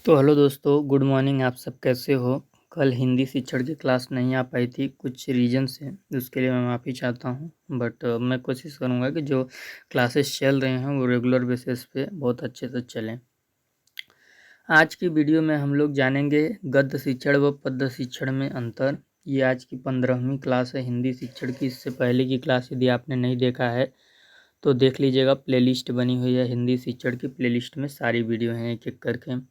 तो हेलो दोस्तों, good morning. आप सब कैसे हो? कल हिंदी शिक्षण की क्लास नहीं आ पाई थी, कुछ रीज़न से। उसके लिए मैं माफ़ी चाहता हूँ। बट मैं कोशिश करूँगा कि जो क्लासेस चल रहे हैं वो रेगुलर बेसिस पे बहुत अच्छे से चलें। आज की वीडियो में हम लोग जानेंगे गद्य शिक्षण व पद्य शिक्षण में अंतर। ये आज की 15वीं क्लास है हिंदी शिक्षण की। इससे पहले की क्लास यदि आपने नहीं देखा है तो देख लीजिएगा, प्लेलिस्ट बनी हुई है हिंदी शिक्षण की। प्लेलिस्ट में सारी वीडियो हैं एक एक करके।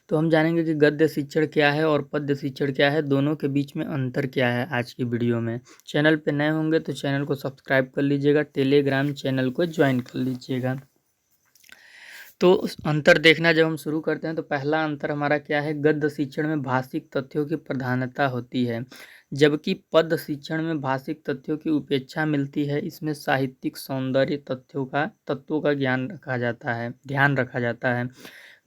तो हम जानेंगे कि गद्य शिक्षण क्या है और पद्य शिक्षण क्या है, दोनों के बीच में अंतर क्या है आज की वीडियो में। चैनल पे नए होंगे तो चैनल को सब्सक्राइब कर लीजिएगा, टेलीग्राम चैनल को ज्वाइन कर लीजिएगा। तो अंतर देखना जब हम शुरू करते हैं तो पहला अंतर हमारा क्या है, गद्य शिक्षण में भाषिक तथ्यों की प्रधानता होती है, जबकि पद्य शिक्षण में भाषिक तथ्यों की उपेक्षा मिलती है। इसमें साहित्यिक सौंदर्य तत्वों का ध्यान रखा जाता है।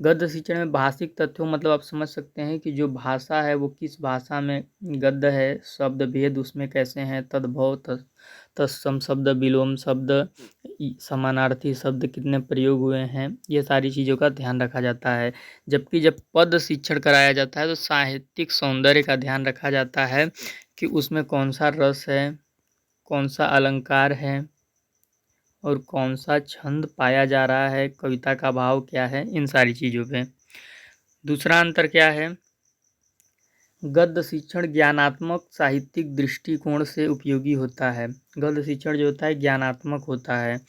गद्य शिक्षण में भाषिक तथ्यों मतलब आप समझ सकते हैं कि जो भाषा है वो किस भाषा में गद्य है, शब्द भेद उसमें कैसे हैं, तद्भव तत्सम शब्द, विलोम शब्द, समानार्थी शब्द कितने प्रयोग हुए हैं, ये सारी चीज़ों का ध्यान रखा जाता है। जबकि जब पद शिक्षण कराया जाता है तो साहित्यिक सौंदर्य का ध्यान रखा जाता है कि उसमें कौन सा रस है, कौन सा अलंकार है और कौन सा छंद पाया जा रहा है, कविता का भाव क्या है, इन सारी चीज़ों पे। दूसरा अंतर क्या है, गद्य शिक्षण ज्ञानात्मक साहित्यिक दृष्टिकोण से उपयोगी होता है। गद्य शिक्षण जो होता है ज्ञानात्मक होता है,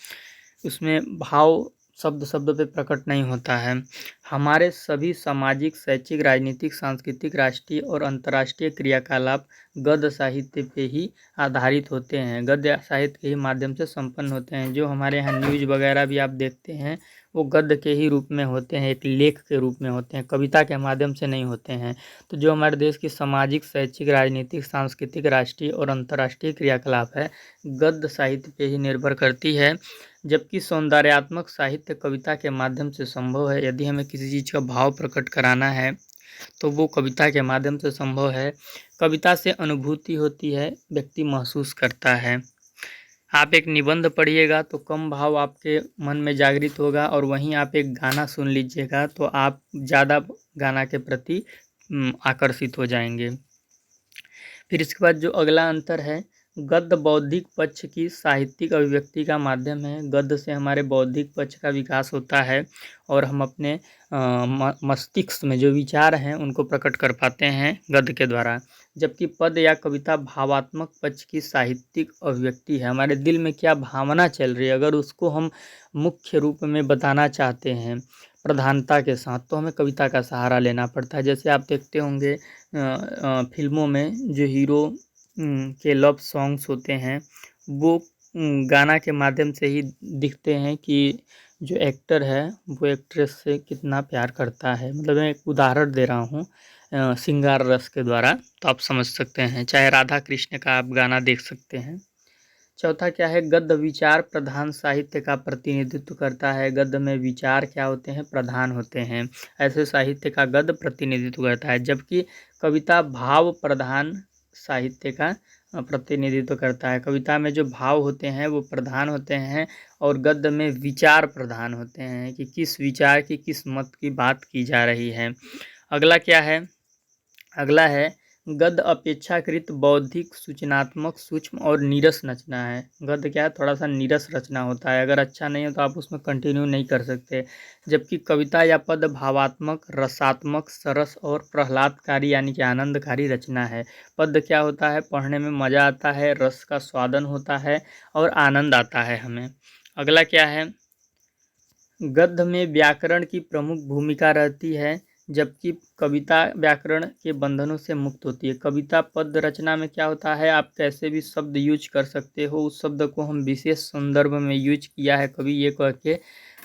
उसमें भाव शब्द शब्द पे प्रकट नहीं होता है। हमारे सभी सामाजिक, शैक्षिक, राजनीतिक, सांस्कृतिक, राष्ट्रीय और अंतर्राष्ट्रीय क्रियाकलाप गद्य साहित्य पे ही आधारित होते हैं, गद्य साहित्य के ही माध्यम से संपन्न होते हैं। जो हमारे यहाँ न्यूज़ वगैरह भी आप देखते हैं वो गद्य के ही रूप में होते हैं, एक लेख के रूप में होते हैं, कविता के माध्यम से नहीं होते हैं। तो जो हमारे देश की सामाजिक, शैक्षिक, राजनीतिक, सांस्कृतिक, राष्ट्रीय और अंतर्राष्ट्रीय क्रियाकलाप है गद्य साहित्य पे ही निर्भर करती है। जबकि सौंदर्यात्मक साहित्य कविता के माध्यम से संभव है। यदि हमें किसी चीज़ का भाव प्रकट कराना है तो वो कविता के माध्यम से संभव है। कविता से अनुभूति होती है, व्यक्ति महसूस करता है। आप एक निबंध पढ़िएगा तो कम भाव आपके मन में जागृत होगा, और वहीं आप एक गाना सुन लीजिएगा तो आप ज़्यादा गाना के प्रति आकर्षित हो जाएंगे। फिर इसके बाद जो अगला अंतर है, गद्य बौद्धिक पक्ष की साहित्यिक अभिव्यक्ति का माध्यम है। गद्य से हमारे बौद्धिक पक्ष का विकास होता है और हम अपने मस्तिष्क में जो विचार हैं उनको प्रकट कर पाते हैं गद्य के द्वारा। जबकि पद या कविता भावात्मक पक्ष की साहित्यिक अभिव्यक्ति है, हमारे दिल में क्या भावना चल रही है, अगर उसको हम मुख्य रूप में बताना चाहते हैं प्रधानता के साथ तो हमें कविता का सहारा लेना पड़ता है। जैसे आप देखते होंगे फिल्मों में जो हीरो के लव सॉन्ग्स होते हैं वो गाना के माध्यम से ही दिखते हैं कि जो एक्टर है वो एक्ट्रेस से कितना प्यार करता है। मतलब मैं एक उदाहरण दे रहा हूँ श्रृंगार रस के द्वारा, तो आप समझ सकते हैं। चाहे राधा कृष्ण का आप गाना देख सकते हैं। चौथा क्या है, गद्य विचार प्रधान साहित्य का प्रतिनिधित्व करता है। गद्य में विचार क्या होते हैं, प्रधान होते हैं, ऐसे साहित्य का गद्य प्रतिनिधित्व करता है। जबकि कविता भाव प्रधान साहित्य का प्रतिनिधित्व करता है। कविता में जो भाव होते हैं वो प्रधान होते हैं और गद्य में विचार प्रधान होते हैं कि किस विचार की, किस मत की बात की जा रही है। अगला क्या है, अगला है गद्य अपेक्षाकृत बौद्धिक, सूचनात्मक, सूक्ष्म और नीरस रचना है। गद्य क्या है, थोड़ा सा नीरस रचना होता है, अगर अच्छा नहीं है तो आप उसमें कंटिन्यू नहीं कर सकते। जबकि कविता या पद्य भावात्मक, रसात्मक, सरस और प्रहलादकारी यानी कि आनंदकारी रचना है। पद्य क्या होता है, पढ़ने में मज़ा आता है, रस का स्वादन होता है और आनंद आता है हमें। अगला क्या है, गद्य में व्याकरण की प्रमुख भूमिका रहती है, जबकि कविता व्याकरण के बंधनों से मुक्त होती है। कविता पद्य रचना में क्या होता है, आप कैसे भी शब्द यूज कर सकते हो, उस शब्द को हम विशेष संदर्भ में यूज किया है कभी ये कह के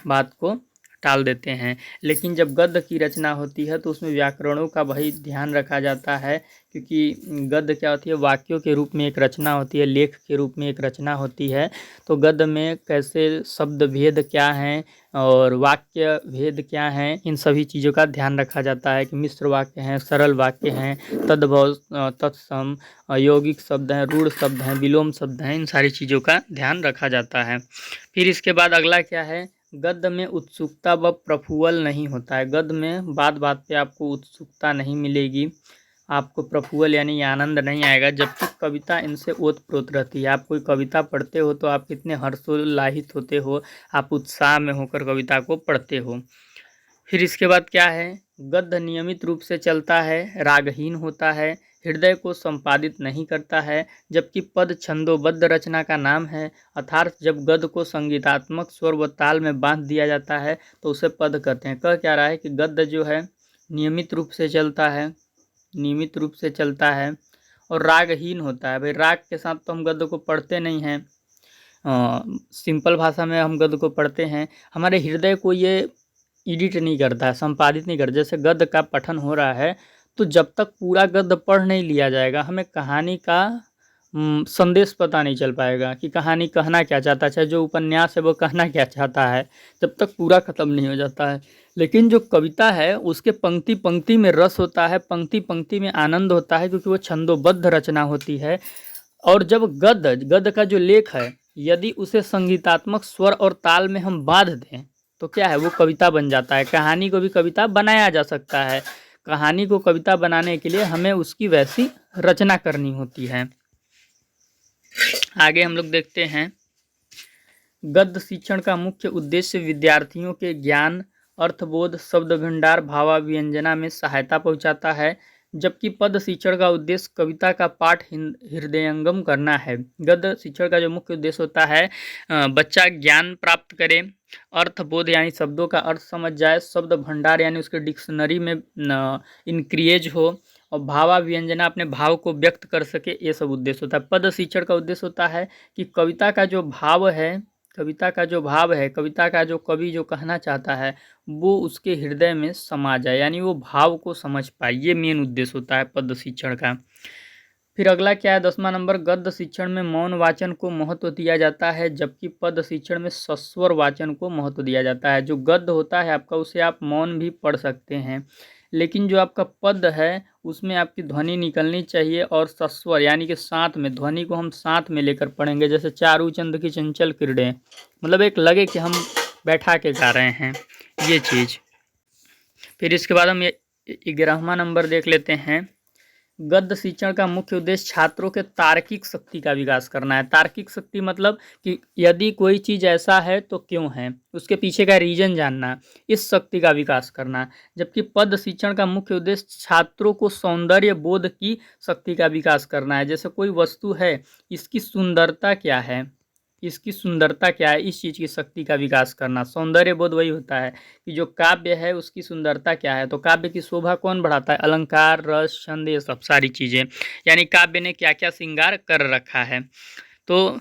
बात को टाल देते हैं। लेकिन जब गद्य की रचना होती है तो उसमें व्याकरणों का वही ध्यान रखा जाता है, क्योंकि गद्य क्या होती है, वाक्यों के रूप में एक रचना होती है, लेख के रूप में एक रचना होती है। तो गद्य में कैसे शब्द भेद क्या हैं और वाक्य भेद क्या हैं, इन सभी चीज़ों का ध्यान रखा जाता है कि मिश्र वाक्य हैं, सरल वाक्य हैं, तद्भव, तत्सम, यौगिक शब्द हैं, रूढ़ शब्द हैं, विलोम शब्द हैं, इन सारी चीज़ों का ध्यान रखा जाता है। फिर इसके बाद अगला क्या है, गद्य में उत्सुकता व प्रफुल्ल नहीं होता है। गद्य में बात बात पे आपको उत्सुकता नहीं मिलेगी, आपको प्रफुल्ल यानी आनंद नहीं आएगा, जबकि कविता इनसे ओतप्रोत रहती है। आप कोई कविता पढ़ते हो तो आप कितने हर्षोल्लाहित होते हो, आप उत्साह में होकर कविता को पढ़ते हो। फिर इसके बाद क्या है, गद्य नियमित रूप से चलता है, रागहीन होता है, हृदय को संपादित नहीं करता है, जबकि पद छंदोबद्ध रचना का नाम है। अर्थात जब गद्य को संगीतात्मक स्वर व ताल में बांध दिया जाता है तो उसे पद कहते हैं। कह क्या रहा है कि गद्य जो है नियमित रूप से चलता है, नियमित रूप से चलता है और रागहीन होता है। भाई राग के साथ तो हम गद्य को पढ़ते नहीं हैं, सिंपल भाषा में हम गद्य को पढ़ते हैं। हमारे हृदय को ये एडिट नहीं करता है, संपादित नहीं करता। जैसे गद्य का पठन हो रहा है तो जब तक पूरा गद्य पढ़ नहीं लिया जाएगा हमें कहानी का संदेश पता नहीं चल पाएगा कि कहानी कहना क्या चाहता है, चाहे जो उपन्यास है वो कहना क्या चाहता है, जब तक पूरा ख़त्म नहीं हो जाता है। लेकिन जो कविता है उसके पंक्ति पंक्ति में रस होता है, पंक्ति पंक्ति में आनंद होता है, क्योंकि वो छंदोबद्ध रचना होती है। और जब गद्य का जो लेख है यदि उसे संगीतात्मक स्वर और ताल में हम बांध दें तो क्या है, वो कविता बन जाता है। कहानी को भी कविता बनाया जा सकता है। कहानी को कविता बनाने के लिए हमें उसकी वैसी रचना करनी होती है। आगे हम लोग देखते हैं, गद्य शिक्षण का मुख्य उद्देश्य विद्यार्थियों के ज्ञान, अर्थबोध, शब्द भंडार, भावाभिव्यंजना में सहायता पहुंचाता है, जबकि पद शिक्षण का उद्देश्य कविता का पाठ हृदयंगम करना है। गद्य शिक्षण का जो मुख्य उद्देश्य होता है, बच्चा ज्ञान प्राप्त करे, अर्थबोध यानी शब्दों का अर्थ समझ जाए, शब्द भंडार यानी उसके डिक्शनरी में इंक्रिएज हो, और भावाभिव्यंजना अपने भाव को व्यक्त कर सके, ये सब उद्देश्य होता है। पद शिक्षण का उद्देश्य होता है कि कविता का जो भाव है, कविता का जो कवि जो कहना चाहता है वो उसके हृदय में समा जाए, यानी वो भाव को समझ पाए। ये मेन उद्देश्य होता है पद शिक्षण का। फिर अगला क्या है, 10वां नंबर, गद्य शिक्षण में मौन वाचन को महत्व दिया जाता है, जबकि पद शिक्षण में सस्वर वाचन को महत्व दिया जाता है। जो गद्य होता है आपका उसे आप मौन भी पढ़ सकते हैं, लेकिन जो आपका पद है उसमें आपकी ध्वनि निकलनी चाहिए, और सस्वर यानी कि साथ में, ध्वनि को हम साथ में लेकर पढ़ेंगे। जैसे चारू चंद की चंचल किरणें, मतलब एक लगे कि हम बैठा के गा रहे हैं, ये चीज़। फिर इसके बाद हम 11वां नंबर देख लेते हैं, गद्य शिक्षण का मुख्य उद्देश्य छात्रों के तार्किक शक्ति का विकास करना है। तार्किक शक्ति मतलब कि यदि कोई चीज़ ऐसा है तो क्यों है, उसके पीछे का रीजन जानना, इस शक्ति का विकास करना। जबकि पद शिक्षण का मुख्य उद्देश्य छात्रों को सौंदर्य बोध की शक्ति का विकास करना है। जैसे कोई वस्तु है, इसकी सुंदरता क्या है, इसकी सुंदरता क्या है, इस चीज़ की शक्ति का विकास करना। सौंदर्य बोध वही होता है कि जो काव्य है उसकी सुंदरता क्या है, तो काव्य की शोभा कौन बढ़ाता है, अलंकार, रस, छंद, ये सब सारी चीज़ें, यानी काव्य ने क्या क्या श्रृंगार कर रखा है, तो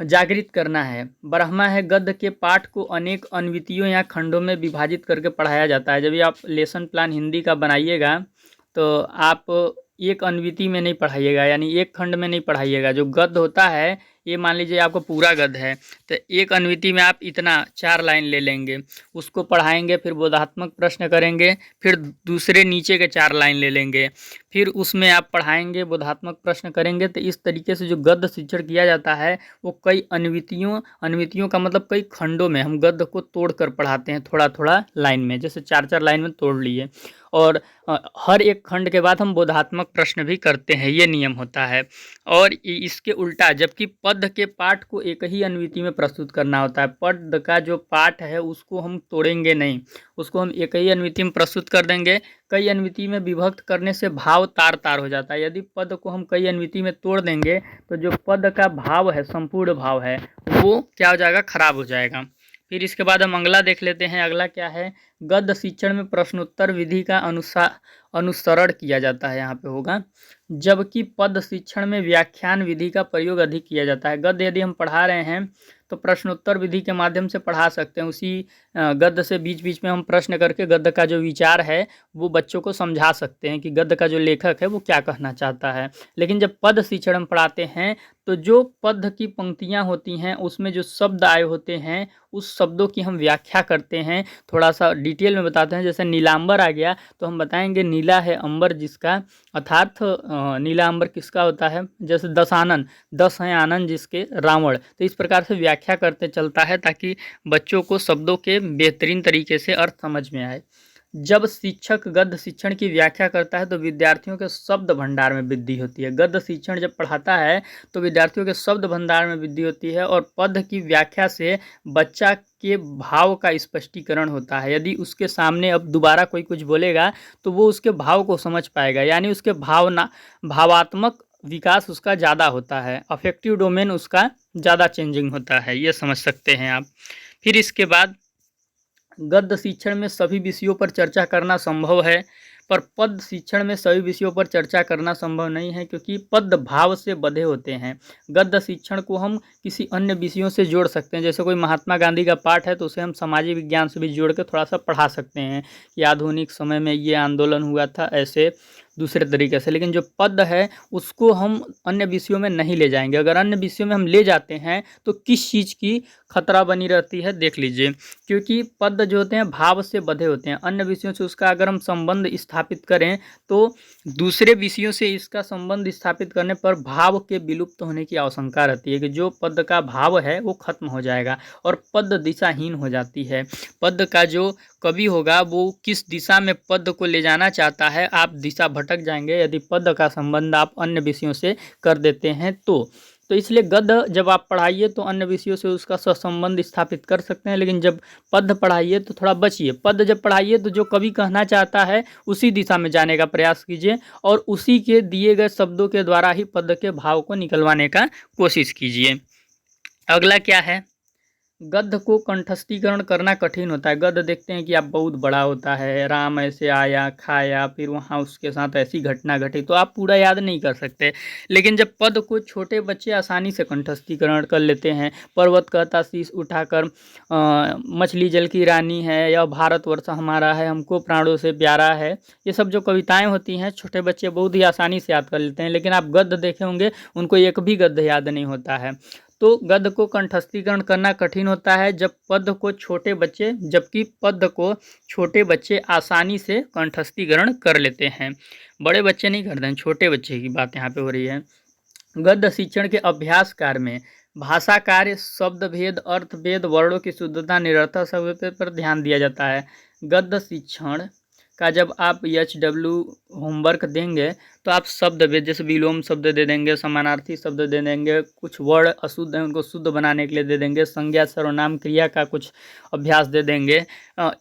जागृत करना है। ब्रह्मा है, गद्य के पाठ को अनेक अन्वितियों या खंडों में विभाजित करके पढ़ाया जाता है। जब भी आप लेसन प्लान हिंदी का बनाइएगा तो आप एक अन्विति में नहीं पढ़ाइएगा, यानी एक खंड में नहीं पढ़ाइएगा। जो गद्य होता है, ये मान लीजिए आपको पूरा गद्य है तो एक अन्विति में आप इतना 4 लाइन ले लेंगे, उसको पढ़ाएंगे, फिर बोधात्मक प्रश्न करेंगे, फिर दूसरे नीचे के 4 लाइन ले लेंगे, फिर उसमें आप पढ़ाएंगे, बोधात्मक प्रश्न करेंगे। तो इस तरीके से जो गद्य शिक्षण किया जाता है वो कई अन्वितियों का मतलब कई खंडों में हम गद्य को तोड़ कर पढ़ाते हैं, थोड़ा थोड़ा लाइन में, जैसे 4-4 लाइन में तोड़ लिए, और हर एक खंड के बाद हम बोधात्मक प्रश्न भी करते हैं, ये नियम होता है। और इसके उल्टा, जबकि पद के पाठ को एक ही अन्विति में प्रस्तुत करना होता है, पद का जो पाठ है उसको हम तोड़ेंगे नहीं, उसको हम एक ही अन्विति में प्रस्तुत कर देंगे। कई अन्विति में विभक्त करने से भाव तार तार हो जाता है। यदि पद को हम कई अन्विति में तोड़ देंगे तो जो पद का भाव है, संपूर्ण भाव है, वो क्या हो जाएगा, खराब हो जाएगा। फिर इसके बाद हम अगला देख लेते हैं। अगला क्या है, गद्य शिक्षण में प्रश्नोत्तर विधि का अनुसरण किया जाता है, यहाँ पे होगा, जबकि पद शिक्षण में व्याख्यान विधि का प्रयोग अधिक किया जाता है। गद्य यदि हम पढ़ा रहे हैं तो प्रश्नोत्तर विधि के माध्यम से पढ़ा सकते हैं। उसी गद्य से बीच बीच में हम प्रश्न करके गद्य का जो विचार है वो बच्चों को समझा सकते हैं कि गद्य का जो लेखक है वो क्या कहना चाहता है। लेकिन जब पद शिक्षण हम पढ़ाते हैं तो जो पद्य की पंक्तियाँ होती हैं उसमें जो शब्द आए होते हैं उस शब्दों की हम व्याख्या करते हैं, थोड़ा-सा डिटेल में बताते हैं। जैसे नीलांबर आ गया तो हम बताएँगे नीला है अंबर जिसका, अर्थात नीला अंबर किसका होता है? जैसे दशानन, 10 हैं आनंद जिसके रावण। तो इस प्रकार से व्याख्या करते चलता है ताकि बच्चों को शब्दों के बेहतरीन तरीके से अर्थ समझ में आए। जब शिक्षक गद्य शिक्षण की व्याख्या करता है तो विद्यार्थियों के शब्द भंडार में वृद्धि होती है। गद्य शिक्षण जब पढ़ाता है तो विद्यार्थियों के शब्द भंडार में वृद्धि होती है और पद्य की व्याख्या से बच्चा के भाव का स्पष्टीकरण होता है। यदि उसके सामने अब दोबारा कोई कुछ बोलेगा तो वो उसके भाव को समझ पाएगा, यानी उसके भावात्मक विकास उसका ज़्यादा होता है, अफेक्टिव डोमेन उसका ज़्यादा चेंजिंग होता है, ये समझ सकते हैं आप। फिर इसके बाद गद्य शिक्षण में सभी विषयों पर चर्चा करना संभव है, पर पद्य शिक्षण में सभी विषयों पर चर्चा करना संभव नहीं है क्योंकि पद्य भाव से बंधे होते हैं। गद्य शिक्षण को हम किसी अन्य विषयों से जोड़ सकते हैं, जैसे कोई महात्मा गांधी का पाठ है तो उसे हम सामाजिक विज्ञान से भी जोड़ के थोड़ा सा पढ़ा सकते हैं कि आधुनिक समय में ये आंदोलन हुआ था, ऐसे दूसरे तरीके से। लेकिन जो पद्य है उसको हम अन्य विषयों में नहीं ले जाएंगे। अगर अन्य विषयों में हम ले जाते हैं तो किस चीज़ की खतरा बनी रहती है देख लीजिए, क्योंकि पद्य जो होते हैं भाव से बंधे होते हैं। अन्य विषयों से उसका अगर हम संबंध स्थापित करें तो दूसरे विषयों से इसका संबंध स्थापित करने पर भाव के विलुप्त होने की आशंका रहती है कि जो पद्य का भाव है वो खत्म हो जाएगा और पद्य दिशाहीन हो जाती है। पद्य का जो कवि होगा वो किस दिशा में पद्य को ले जाना चाहता है, आप दिशा भटक जाएंगे यदि पद्य का संबंध आप अन्य विषयों से कर देते हैं तो इसलिए गद्य जब आप पढ़ाइए तो अन्य विषयों से उसका सहसंबंध स्थापित कर सकते हैं, लेकिन जब पद्य पढ़ाइए तो थोड़ा बचिए। पद्य जब पढ़ाइए तो जो कवि कहना चाहता है उसी दिशा में जाने का प्रयास कीजिए और उसी के दिए गए शब्दों के द्वारा ही पद्य के भाव को निकलवाने का कोशिश कीजिए। अगला क्या है, गद्य को कंठस्थीकरण करना कठिन होता है। गद्य देखते हैं कि आप बहुत बड़ा होता है, राम ऐसे आया खाया फिर वहाँ उसके साथ ऐसी घटना घटी, तो आप पूरा याद नहीं कर सकते। लेकिन जब पद को छोटे बच्चे आसानी से कंठस्थीकरण कर लेते हैं, पर्वत कहता शीश उठाकर, मछली जल की रानी है, या भारतवर्ष हमारा है, हमको प्राणों से प्यारा है, ये सब जो कविताएँ होती हैं छोटे बच्चे बहुत ही आसानी से याद कर लेते हैं। लेकिन आप गद्य देखे होंगे उनको एक भी गद्य याद नहीं होता है। तो गद्य को कंठस्थीकरण करना कठिन होता है जब पद्य को छोटे बच्चे जबकि पद्य को छोटे बच्चे आसानी से कंठस्थीकरण कर लेते हैं, बड़े बच्चे नहीं करते हैं, छोटे बच्चे की बात यहाँ पे हो रही है। गद्य शिक्षण के अभ्यास कार्य में भाषा कार्य, शब्द भेद, अर्थ भेद, वर्णों की शुद्धता, निरर्थक शब्द पर ध्यान दिया जाता है। गद्य शिक्षण का जब आप HW होमवर्क देंगे तो आप शब्द भेद जैसे विलोम शब्द दे देंगे, समानार्थी शब्द दे देंगे, कुछ वर्ण अशुद्ध हैं उनको शुद्ध बनाने के लिए दे देंगे, संज्ञा सर्वनाम क्रिया का कुछ अभ्यास दे देंगे।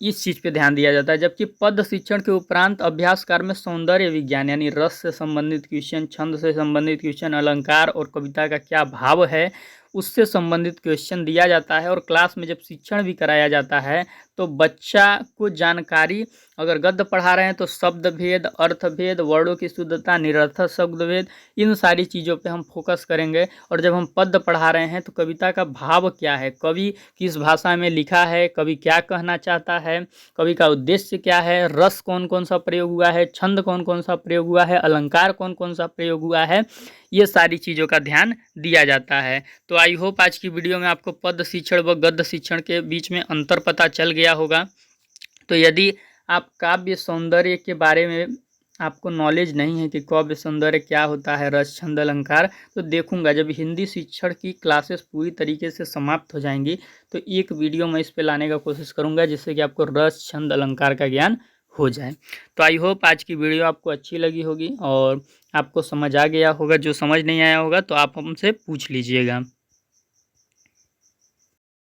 इस चीज़ पे ध्यान दिया जाता है। जबकि पद शिक्षण के उपरांत अभ्यास कार्य में सौंदर्य विज्ञान यानी रस से संबंधित क्वेश्चन, छंद से संबंधित क्वेश्चन, अलंकार और कविता का क्या भाव है उससे संबंधित क्वेश्चन दिया जाता है। और क्लास में जब शिक्षण भी कराया जाता है तो बच्चा को जानकारी, अगर गद्य पढ़ा रहे हैं तो शब्द भेद, अर्थ भेद, वर्णों की शुद्धता, निरर्थक शब्द भेद, इन सारी चीज़ों पे हम फोकस करेंगे। और जब हम पद्य पढ़ा रहे हैं तो कविता का भाव क्या है, कवि किस भाषा में लिखा है, कवि क्या कहना चाहता है, कवि का उद्देश्य क्या है, रस कौन कौन सा प्रयोग हुआ है, छंद कौन कौन सा प्रयोग हुआ है, अलंकार कौन कौन सा प्रयोग हुआ है, ये सारी चीज़ों का ध्यान दिया जाता है। तो आई होप आज की वीडियो में आपको पद्य शिक्षण व गद्य शिक्षण के बीच में अंतर पता चल गया होगा। तो यदि आप काव्य सौंदर्य के बारे में आपको नॉलेज नहीं है कि काव्य सौंदर्य क्या होता है, रस छंद अलंकार, तो देखूंगा जब हिंदी शिक्षण की क्लासेस पूरी तरीके से समाप्त हो जाएंगी तो एक वीडियो मैं इस पे लाने का कोशिश करूंगा जिससे कि आपको रस छंद अलंकार का ज्ञान हो जाए। तो आई होप आज की वीडियो आपको अच्छी लगी होगी और आपको समझ आ गया होगा। जो समझ नहीं आया होगा तो आप हमसे पूछ लीजिएगा।